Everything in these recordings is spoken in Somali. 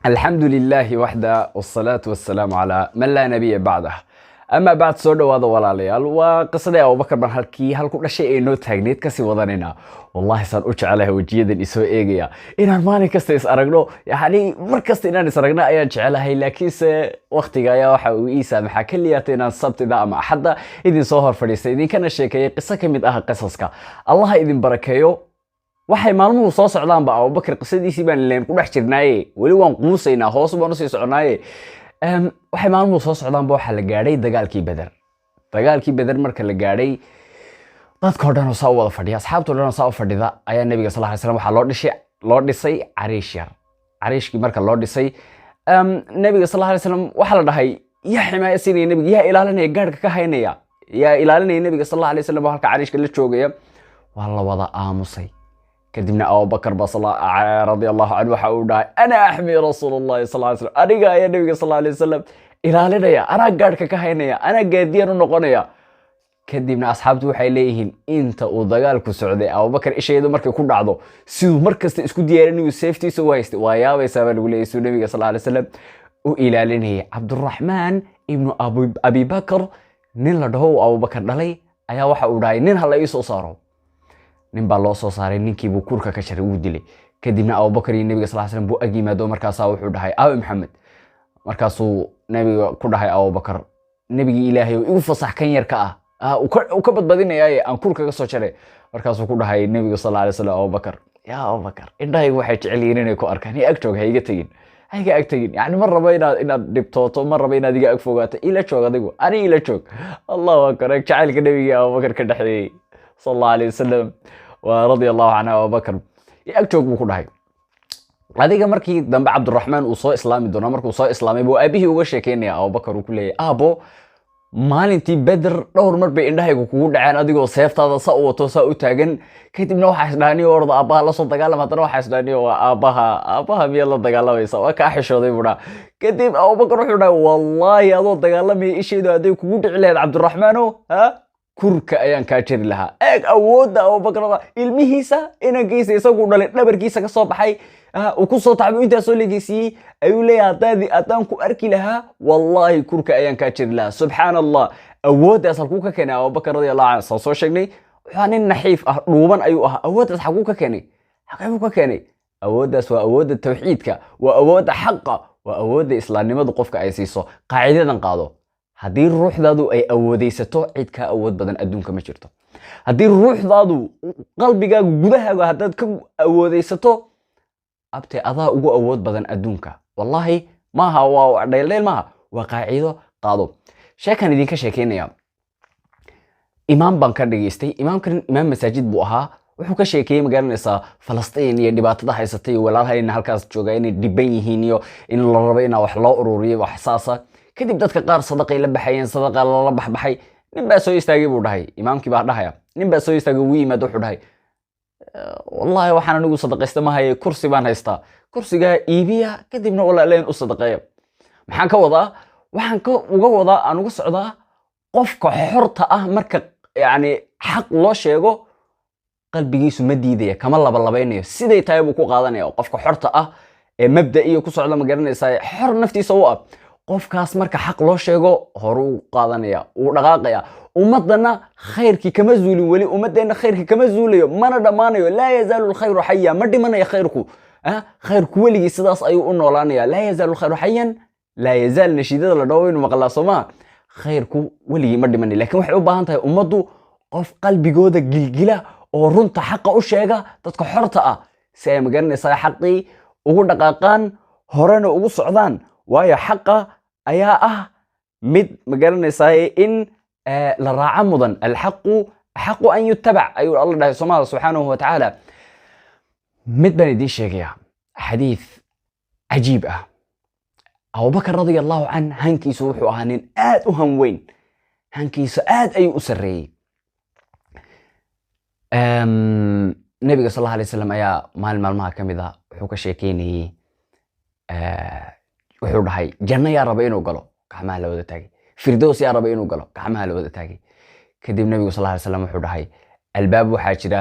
الحمد لله وحده والصلاة والسلام على من لا نبي بعده أما بعد سودو هذا ولا ليال وقصة أبو بكر بن هالكي هالكل شيء إنه تجنيد كسي وضننا والله صار أوش عليه وجيد الإسوء إيجيا إن ما نكستيس أرجلو يعني مركز إن نسرقنا أيان على لكيس وقت جايا وحويسا محكلياتنا الصبت ذا مع حدا إذن صهر فريسة إذن كان الشيء كي قصة كمية قصصك الله إذن بركيو waxay maalmuhu soo socdaan ba Abu Bakr qisadiisii baan leen ku dhex jirnaayay wali waan quusaynaa hoos baan u sii soconaayay waxay maalmuhu soo socdaan ba waxa la gaaray dagaalkii Badar marka la gaaray dadka oo dhan oo soo wada fadhiya asxaabtu oo dhan soo fadhida ayaa nabiga sallallahu alayhi wasallam waxa loo dhisay cariishkii marka loo dhisay nabiga sallallahu alayhi wasallam waxa la dhahay ya ximaayasiinay nabiga ya ilaalinaya gaadhka ka haynaya ya ilaalinaya nabiga sallallahu alayhi wasallam halka cariishka la joogaya waa la wada aamusay كدمنا أبو بكر رضي الله عنه وحاول أنا أحمي رسول الله صلى الله عليه وسلم أنا يا نبي صلى الله عليه وسلم إلى لنا يا أنا قارك كهينيا أنا قادير نقنيا كدمنا أصحابته حيليهن أنت وضجالك السعودية أبو بكر إيش يدو مركز كل عضو سو مركز تسكو ديارني وسيفتي سوايست ويا ويسافر ولا يسوع النبي صلى الله عليه وسلم وإلى لنا عبد الرحمن ابن أبي بكر نين هو أبو بكر دلي أيا وحاول نين هلا يسوع صاروا nin baa loo soo saaray ninkii buu kurka ka sharay uu dilay kadibna Abu Bakr iyo Nabiga sallallahu alayhi wasallam buu agimaado markaas wuxuu dhahay Abu Muhammad markaasuu Nabiga ku dhahay Abu Bakr Nabiga Ilaahay igu fasax kan yarka uu ka badbadinayay aan kurka ka soo jaray markaasuu ku dhahay Nabiga sallallahu alayhi wasallam Abu Bakr ya Abu Bakr indhahay waxay jecel yihiin inay ku arkaan ag joog hayga tagin yani mar raba inaad dhibtooto mar raba inaad iga ag fogaato ila joog adigu ani ila joog Allahu akbar jacaylka Nabiga Abu Bakr ka dhaxeeyay صلى الله عليه وسلم ورضي الله عنه أبو بكر يأكتوك بكل هذا مركي دم عبد الرحمن وصو إسلامي دونا مركو صو إسلامي بو أبيه وشكين يا أبو بكر وكله أبو مالنتي بدر دور مر بإنده يكون عن أديكو سيفت هذا صو وتوسا وتاجن كتب نوح حسداني ورد أباها لا صوت قال ما تروح حسداني وأباها بيلا تقال ويسا وكاحش هذي بنا كتب أبو بكر وحده والله يا ضد قال مي إيش يدو أديكو عليه عبد الرحمن ها kurka ayaan ka jiri lahaa eeg awooda Abu Bakr ilmihiisa ina geysay isagu dhalay dhabarkiisa ka soo baxay oo ku soo taxay inta soo leegisay ayuu leeyahay ataan ku arki lahaa wallahi kurka ayaan ka jiri lahaa subhanallah awoodaas halku ka keenay Abu Bakr radiyallahu anhu soo sheegnay waxaan in naxiif dhuuban ayuu awoodaas halku ka keenay awoodaas waa awooda tawxiidka waa awooda xaqa waa awooda islaamnimada qofka ay siiso qaacidadan qaado haddii ruuxdaadu ay awoodeysato cid ka awood badan adduunka ma jirto haddii ruuxdaadu qalbigaagu gudahaaga haddaad ka awoodeysato abtay adaa ugu awood badan adduunka wallahi maaha waa dheeldheel maaha waa qaacido qaado sheekan idinka sheekeynaya imaam baan ka dhageystay imaam masaajid buu ahaa wuxuu ka sheekeeyay magaalanaysa Falastiin iyo dhibaatada haysatay walaalahayna halkaas jooga inay dhiban yihiin iyo in la rabo in wax loo ururiyo wax saasa kadib dadka qaar sadaqay la baxayeen sadaqa la baxay nin baa soo istaagay buu dhahay imaamkii baa dhahaya nin baa soo istaagay uu yimaado wuxuu dhahay wallahi waxaan anigu sadaqaysta ma haye kursi baan haystaa kursiga iibiya kadibna walaaleen u sadaqeeyo maxaan ka wadaa waxaan ka uga wadaa aan uga socdaa qofka xorta marka yani xaq loo sheego qalbigiisu ma diidaya kama labaynayo siday tahay buu ku qaadanaya qofka xorta ee mabda iyo ku socda ma garanaysaa xor naftiisa u qofkaas marka xaq loo sheego horu qaadanaya uu dhaqaaqaya ummadana khayrki kama zuulin wali ummadeena khayrki kama zuulayo mana dhamaanayo la yazaalu khayru hayya ma dhimanaya khayrku khayrku waligi sidaas ayuu u noolaanaya la yazaalu khayru hayyan la yazaal nashidada la dhawo inuu maqla Soomaa khayrku waligi ma dhimanay laakiin waxay u baahan tahay ummadu qof qalbigooda gilgila oo runta xaqa u sheega dadka xorta si ay magaranaysaa xaqii ugu dhaqaaqaan horena ugu socdaan waayo xaqa ayaa mid magaranaysaa in la raaca mudan alxaqu xaqu an yutabac ayuu Allah dhahay subhanahu wa ta'ala mid baan idin sheegaya xadiis cajiib Abu Bakr radiyallahu anhu hankiisu wuxuu ahaa nin aad u hanweyn hankiisu aad ayuu u sareeyay nabiga sallallahu alayhi wasallam ayaa maalmaha kamid wuxuu ka sheekeynayay wuxuu dhahay janna yaa raba inuu galo gacmaha la wada taagay firdaws yaa raba inuu galo gacmaha la wada taagay kadib nabiga sallallahu alayhi wasallam wuxuu dhahay albaab waxaa jira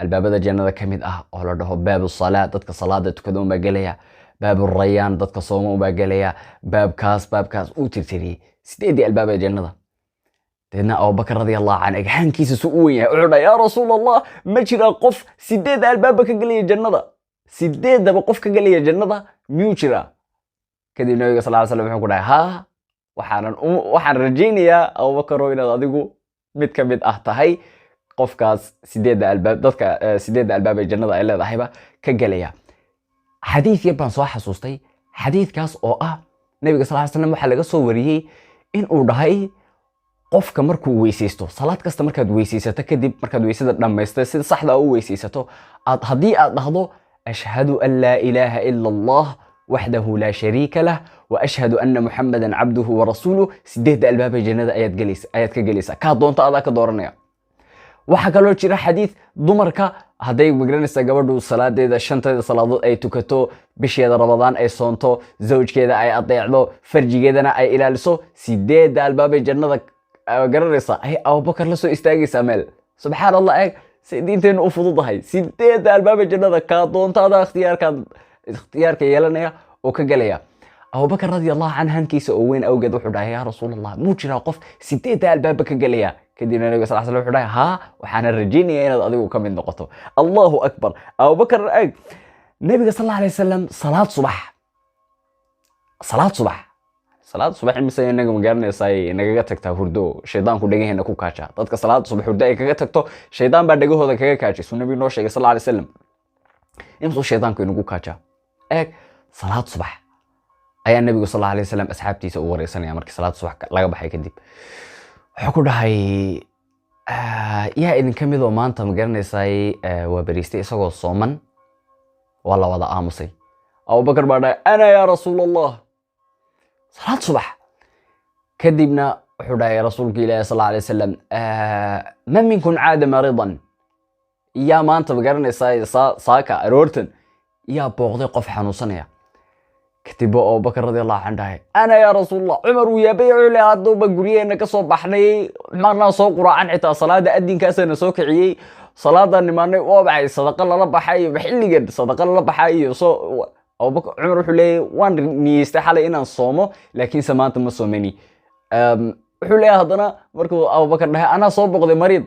albaabada jannada kamid oo la dhaho baabu salaad dadka salaada tukado ma galaya baabul rayaan dadka sooma u baagelaya baabkaas uu tirtiriyay sideedii albaab ee jannada deedna abubakar radiyallahu anhu agxankiisa suu u weyn yahay wuxuu dhahay yaa rasuulallah ma jira qof sideed albaab ka galaya jannada sideedaba qof ka galaya jannada miyuu jira kadib nabiga sallallahu alayhi wasallam wuxuu ku dhahay ha waxaan rajaynayaa abubakar oo inaad adigu mid ka mid ah tahay qofkaas sideed albaab dadka sideed albaab ee jannada ay leedahayba ka galaya xadiis yar baan soo xasuustay xadiiskaas oo ah nabiga sallallahu alayhi wasallam waxa laga soo wariyay in uu dhahay qofka markuu weysaysto salaad kasta markaad weysaysato kadib markaad weysada dhameystay sida saxda ah u weysaysato hadii aad dhahdo ashhadu an la ilaha illa allah wahdahu la sharika lah wa ashhadu anna muhammadan abduhu wa rasuluhu sideed albaab ee jannada ayaad ka galaysaa ka doonto adaa ka dooranaya waxa kaloo jira xadiis dumarka haday magranaysa gabadhu salaadeeda shanteeda salaadood ay tukato bisheeda Ramadaan ay soonto zawjkeeda ay adeecdo farjigeedana ay ilaaliso sideed albaab ee jannada garanaysa ay abubakar la soo istaagaysa meel subhanallah ay diinteenu u fududahay sideed albaab ee jannada ka doonto adaa ikhtiyaarka yeelanaya oo ka galaya abubakar radiyallahu anhu hankiisa oo weyn awgeed wuxuu dhahay yaa rasuulallah muu jira qof sideed albaab ka galaya kadib nabiga sallallahu alayhi wasallam wuxuu dhahay ha waxaan rajaynayaa inaad adigu ka mid noqoto Allahu akbar abubakar nabiga sallallahu alayhi wasallam salaad subax imisa inaga magaranaysaa nagaga tagtaa hurdo shaydaanku dhagaheena ku kaaja dadka salaad subax hurdo ay kaga tagto shaydaan baa dhagahooda kaga kaajay nabiga noo sheegay sallallahu alayhi wasallam imso shaydaanku inagu kaaja salaad subax ayaa nabiga sallallahu alayhi wasallam asxaabtiisa u wareysanaya markii salaad subax laga baxay kadib wuxuu ku dhahay yaa idin kamid oo maanta magaranaysaa waa bariistay isagoo sooman waa la wada aamusay abubakar baa dhahay ana ya rasuulallah salaad subax kadibna wuxuu dhahay rasuulka ilaahay sallallahu alayhi wasallam man minkum aada maridan yaa maanta magaranaysaa saaka aroortan yaa booqday qof xanuunsanaya كتب أبو بكر رضي الله عنه أنا يا رسول الله عمر ويابي علي هادو بقولي إنك صوب بحني مرنا صوب قرآن حتى صلاة أدين كاسنا سوك عيي صلاة نماني وابعي صدق الله رب حي بحلي جد صدق الله رب حي أبو بكر عمر حلي وان نيستحال إن الصومه لكن سمعت مصومني حلي هذانا مركو أبو بكر ده أنا صوب بقضي مريض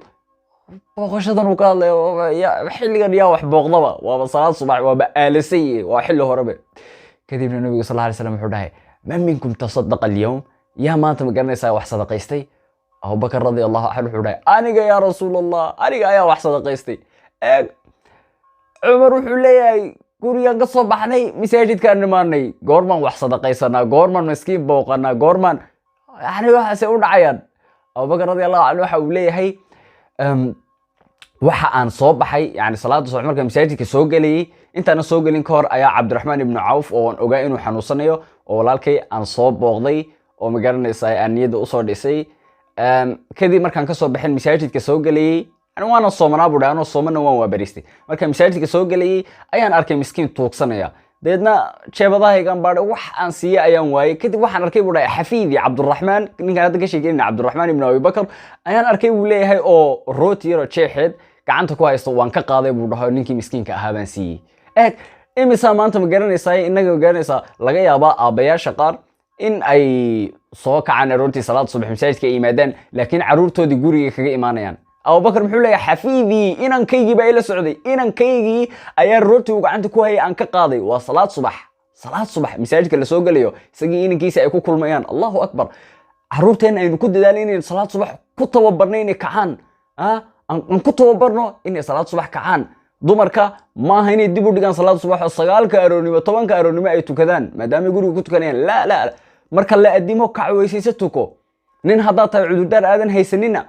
وخشدن وقال يا حلي جد يا وح بقضبه وبصلاة صباح وبآلسي وحله ربي كذب النبي صلى الله عليه وسلم حداه من منكم تصدق اليوم يا ما انت مقرنيسا wax sadaqaystay Abu Bakar radiyallahu anhu xudhay aniga ya rasuulallah aniga ayaa wax sadaqaystay Umar wuxuu leeyahay guriga ka soo baxnay masaajidka nimaanay goorman wax sadaqaysana goorman miskiin booqana goorman yani waxa u dhacayaan Abu Bakar radiyallahu anhu waxa uu leeyahay waxa aan soo baxay yani salaada subax marka masaajidka soo galay intaana soo galin ka hor ayaa Cabdiraxmaan ibn Auf oo ogaa inuu xanuunsanayo oo walaalkay aan soo booqday oo magaranaysaa aan niyada u soo dhisay kadib markaan ka soo baxin masaajidka soo galay waana soomanaa buu dhaano soomana waan waabariistay marka masaajidka soo galay ayaan arkay miskiin tuugsanaya deedna jeebadahaygan baadhay wax aan siiyay ayaan waayay kadib waxaan arkay buu dhahay xafiidi Cabdiraxmaan ninka hadda ka sheegaynaa Cabdiraxmaan ibn Abi Bakr ayaan arkay buu leeyahay oo rooti yar jeexeed gacanta ku haysto waan ka qaaday buu dhahay ninkii miskiinka ahaa baan siiyay imisa maanta ma garanaysaa inaga garanaysaa laga yaabaa aabayaasha qaar in ay soo kacaan rooti salaad subax masaajidka ay yimaadaan laakiin caruurtoodii guriga kaga imaanayaan Abu Bakr muxuu leeyahay xafiidi inankaygi baa ila socday inankaygi ayaa rooti uu gacanta ku hayay aan ka qaaday waa salaad subax masaajidka la soo galayo isagii inankiisa ay ku kulmayaan Allahu akbar caruurteena aynu ku dadaalin in salaad subax ku tababarnayna kacaan aan ku tababarno in salaad subax kacaan dumarka ma aha inay dib u dhigaan salaad subax oo 9 aroornimo 10 aroornimo ay tukadaan maadaama guriga ku tukanayaan la marka la adimo kacweysiisa tuko nin hadda tahay cudurdaar aadan haysanina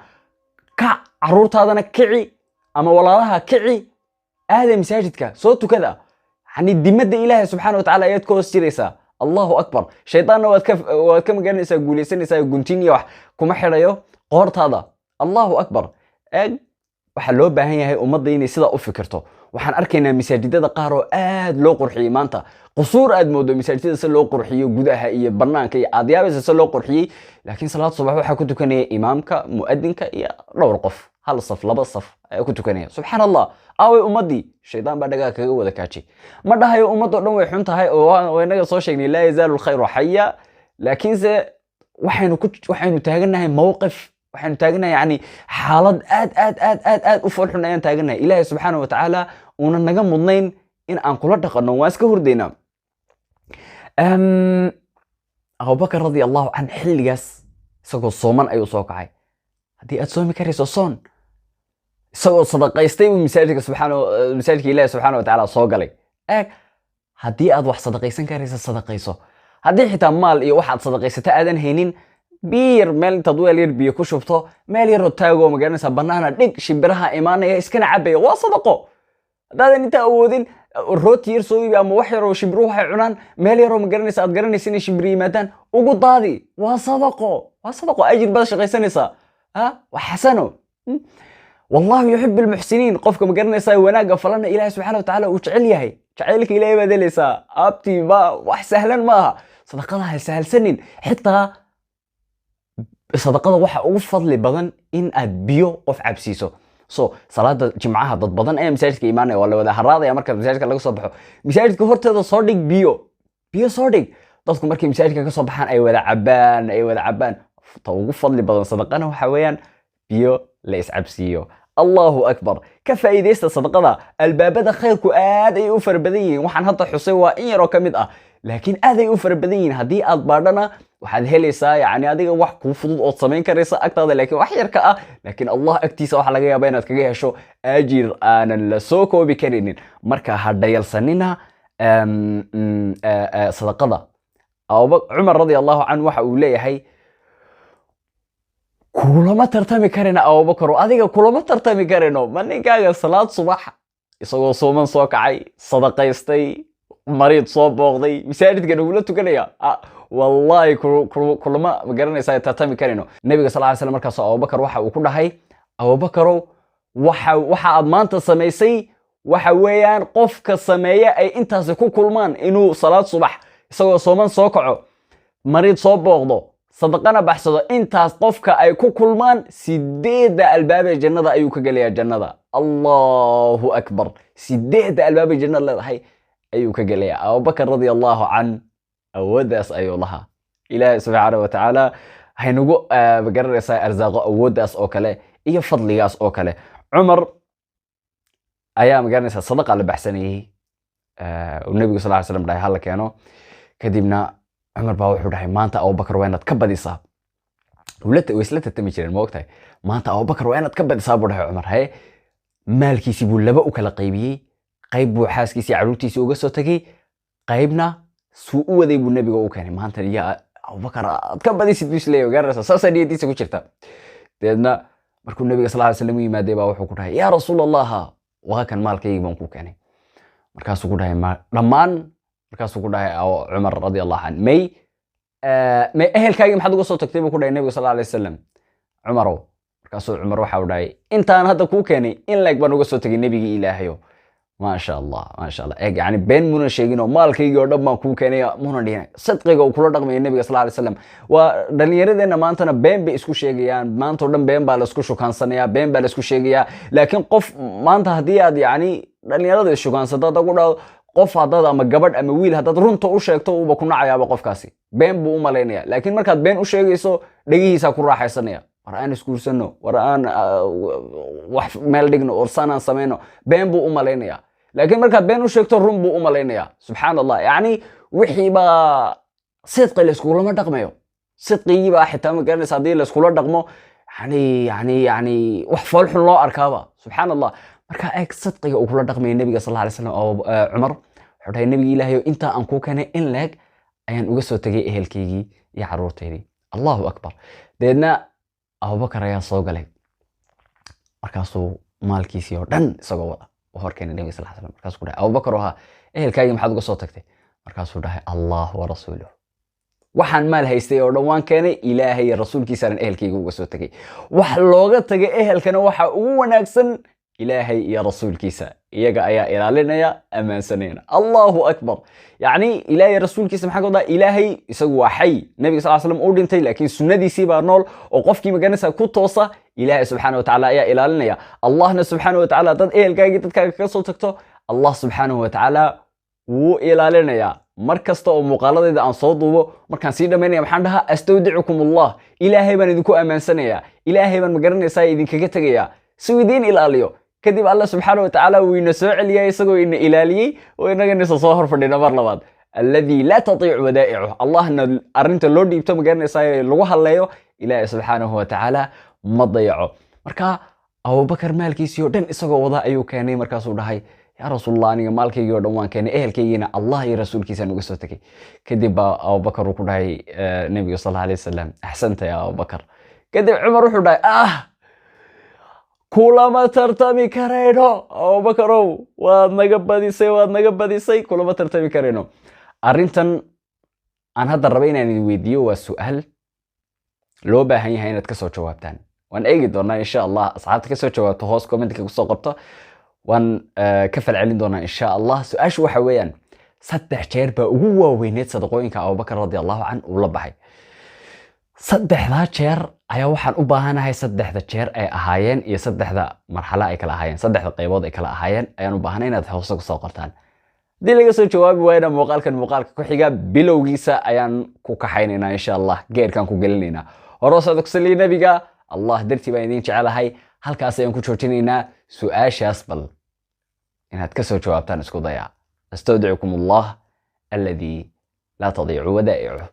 ka caruurtaadana kici ama walaalaha kici aada masaajidka soo tukada yani dimada ilaahay subhanahu wa ta'ala ayad ku hoostiraysa Allahu akbar shaytaanna waad ka magaranaysaa guuleysanaysaa guntiiniya wax kuma xirayo qoortaada Allahu akbar waxa loo baahan yahay ummadda inay sida u fikirto waxaan arkaynaa masaajidada qaar oo aad loo qurxiyay maanta qusuur aad moodo masaajidada si loo qurxiyo gudaha iyo banaanka iyo aadyaabada si loo qurxiyay laakiin salaad subax waxa ku tukanaya imaamka muadinka iyo dhowr qof hal saf laba saf ay ku tukanaya subxaan allah aaway ummadii shaydaan baa dhagaa kaga wada kaajay ma dhahayo ummadoo dhan way xun tahay oo inaga soo sheegnay laa yazaalu alkhayru xaya laakiinse waxaynu taaganahay mowqif waxaynu taaganahay yani xaalad aad u foolxun ayaan taaganahay ilaahay subxaana wa tacaala una naga mudnayn in aan kula dhaqanno waan iska hurdaynaa abubakar radi allahu can xilligaas isagoo sooman ayuu soo kacay haddii aad soomi karayso soon isagoo sadaqaystay uu masaajidka ilaahi subxaana wa tacaala soo galay eeg haddii aad wax sadaqaysan karayso sadaqayso haddii xitaa maal iyo waxaad sadaqaysato aadan haynin biir meel intaad weel yar biyo ku shubto meel yaroo taagoo magaranaysaa bannaana dhig shimbiraha imaanaya iskana cabaya waa sadaqo haddaadan intaa awoodin rooti yar soo iibi ama wax yaroo shimbiruhu waxay cunaan meel yaroo magaranaysa aad garanaysa inay shimbir yimaadaan ugu daadi waa sadaqo ajir baad shaqaysanaysaa waa xasano والله يحب المحسنين قفك مقرنيسا وناقة فلنا إلهي سبحانه وتعالى وجعل يهي جعلك إلهي بدليسا أبتي ما وح سهلا ماها صدقها سهل سنين حتى صدقها وح أوفضل بدن إن أدبيو قف عبسيسو صلاة جمعها ضد بدن أي مساجدك إيماني ولا ولا هراضي يا مركز مساجدك لقى صبحو مساجدك هورت هذا صادق بيو صادق ضدكم مركز مساجدك كصبحان أي ولا عبان توقف فضل بدن صدقنا وحويان بيو ليس عبسيو الله أكبر كفايديست صدقنا البابدا خيركو آدي أوفر بدين وحن هطا حسوا إن يرو كميد لكن آدي أوفر بدين هدي أدبارنا وحد هليسا يعني هدي وح كوفضل أصمين كريسا أكتر لكن وحير كأ لكن الله أكتيسا وحلقيا بينات كجيها شو أجير أنا لسوكو بكرينين مركا هدا يلسنينا صدقنا عمر رضي الله عنه وحا أوليه هي kulama tartami karina abubakar adiga kulama tartami karino ma ninkaaga salaad subax isagoo sooman soo kacay sadaqaystay mariid soo booqday masaajidka ugula tukanaya wallahi kulama magaranaysaa tartami karino nabiga sallallahu alayhi wasallam markaas abubakar waxa uu ku dhahay abubakarow waxa aad maanta samaysay waxa weeyaan qofka sameeya ay intaas ku kulmaan inuu salaad subax isagoo sooman soo kaco mariid soo booqdo صدقنا بحثه انت قفك اي كلمان سديد الباب الجنة ايو كجليا الجنة الله اكبر سديد الباب الجنة هي ايو كجليا ابو بكر رضي الله عنه اودس ايو لها الى سبحانه وتعالى هي نجو بقرر ارزاق اودس او كله اي فضلياس او كله عمر ايام قرنس صدقه اللي بحسنيه والنبي صلى الله عليه وسلم هلا كانوا كدبنا عمر baa wuxuu dhahay maanta Abubakar waa inaad ka badisaa isla tatami jireen ma ogtahay maanta Abubakar waa inaad ka badisaa buu dhahay Umar hay maalkiisi buu laba u kala qaybiyay qayb buu xaaskiisa caruurtiisa uga soo tagay qaybna suu u waday buu nabiga u keenay maanta ya Abubakar aad ka badisid bisleeyo gaaraysa saasadiisa ku jirta deedna markuu nabiga sallallahu alayhi wasallam yimaaday baa wuxuu ku dhahay ya rasuulallah waa kan maalkayga baan ku keenay markaasuu ku dhahay dhamaan markaasuu ku dhahay Umar radiyallahu anhu may ehelkaaga maxaad uga soo tagtay buu ku dhahay nabiga sallallahu alayhi wasallam Umarow markaasuu Umar waxa uu dhahay intaan hadda ku keenay in leeg baan uga soo tagay nabiga ilaahayo ما شاء الله يعني بين منا شيء مالكي يقول ما كون كنيا منا دينا صدقه وكل رقم النبي صلى الله عليه وسلم ودليل ما أنتنا بين بيسكو شيء يعني ما أنتم بين بالسكو شو كان صنيع بين بالسكو شيء لكن قف ما أنت هدية يعني دليل شو كان صدق تقول قف هذا أما جبر أما ويل هذا رنت أو شيء تو وبكون عيا بقف كاسي بين بو مالينيا لكن مركز بين أو شيء يسو دقيه يسكر راح يصنيع ورأنا سكول سنو ورأنا وح مالدينو ورسانا سمينو بين بو مالينيا لكن مركز بين وشيكتو رون بو مالينيا سبحان الله يعني وحي با صدق الاسكول ما دقميو صدقي با حتى ما كان صديق الاسكول دقمو يعني وح فالح الله اركابا سبحان الله مركز اك صدقي او كل دقمي النبي صلى الله عليه وسلم او عمر حتى النبي الهي انت ان كو كان ان لاك ayaan uga soo tagay ehelkaygii iyo caruurteydii Allahu akbar deedna Abu Bakar ayaa soo galay markaasuu maalkiisii oo dhan isagoo wada وهركن النبي صلى الله عليه وسلم مركز كده أبو بكر وها الكاي محد قصة تكتي مركز كده الله ورسوله وحن مال هيستي وروان كان إلهي الرسول كيسان الكاي قصة تكي وحلوقة تجي كان وح ونكسن إلهي يا رسول كيسا يجا يا إلهنا يا أمان سنين الله أكبر يعني إلهي الرسول كيسا محق ده إلهي يسوى حي النبي صلى الله عليه وسلم أردن تي لكن سنة دي سيبا نول وقف كي مجانسها كتوصة ilaahay subxaanahu wa tacaala ayaa ilaalinaya. allahna subxaanahu wa tacaala dad ehelkaagii dadkaaga kaga soo tagto, allah subxaanahu wa tacaala wuu ilaalinayaa. mar kasta oo muuqaaladayda aan soo duubo markaan sii dhammaynaya maxaan dhahaa astawdicukum allah, ilaahay baan idinku ammaansanaya, ilaahay baan magaranaysaa idinkaga tegaya si uu idiin ilaaliyo. kadib alla subxaanahu wa tacaala wuu ina soo celiyay isagoo ina ilaaliyey oo inagana soo hor fadhina mar labaad. alladii laa tatiicu wadaa'icuh, allahna arrinta loo dhiibto magaranaysaa lagu hadleeyo ilaahay subxaanahu wa tacaala ma dayaco. marka abubakar maalkiisii oo dhan isagoo wada ayuu keenay, markaasuu dhahay yaa rasuulallah, aniga maalkaygii oo dhan waan keenay, ehelkaygiina allah iyo rasuulkiisa nuga soo tegay. kadib baa abubakar uu ku dhahay nabiga sallallahu alayhi wasallam, axsanta ya abubakar. kadib cumar wuxuu dhahay kulama tartami karayno abubakarow, waad naga badisay, kulama tartami karayno. arrintan aan hadda raba inaan idin weydiiyo waa su'aal loo baahan yahay inaad ka soo jawaabtaan. waan eegi doonaa insha allah, asxaabta ka soo jawaabto hoos commentka kusoo qabto, waan ka falcelin doonaa insha allah. su-aashu waxa weeyaan, 3 jeer baa ugu waaweyneed sadaqooyinka abubakar radiyallahu canhu uu la baxay. 3 jeer ayaa waxaan u baahanahay 3 jeer ay ahaayeen iyo 3 marxalo ay kala ahaayeen, 3 qaybood ay kala ahaayeen ayaan u baahanay inaad hoos ku soo qortaan. haddii laga soo jawaabi waayna muuqaalka ku xiga bilowgiisa ayaan ku kaxaynaynaa insha allah, geerkaan ku gelinaynaa. hore socdo kusaliya nabiga, allah dartii baan idin jecelahay. halkaas ayaan ku joojinaynaa. su-aashaas bal inaad ka soo jawaabtaan isku daya. astawdicukum allah alladii laa tadiicu wadaa'icuh.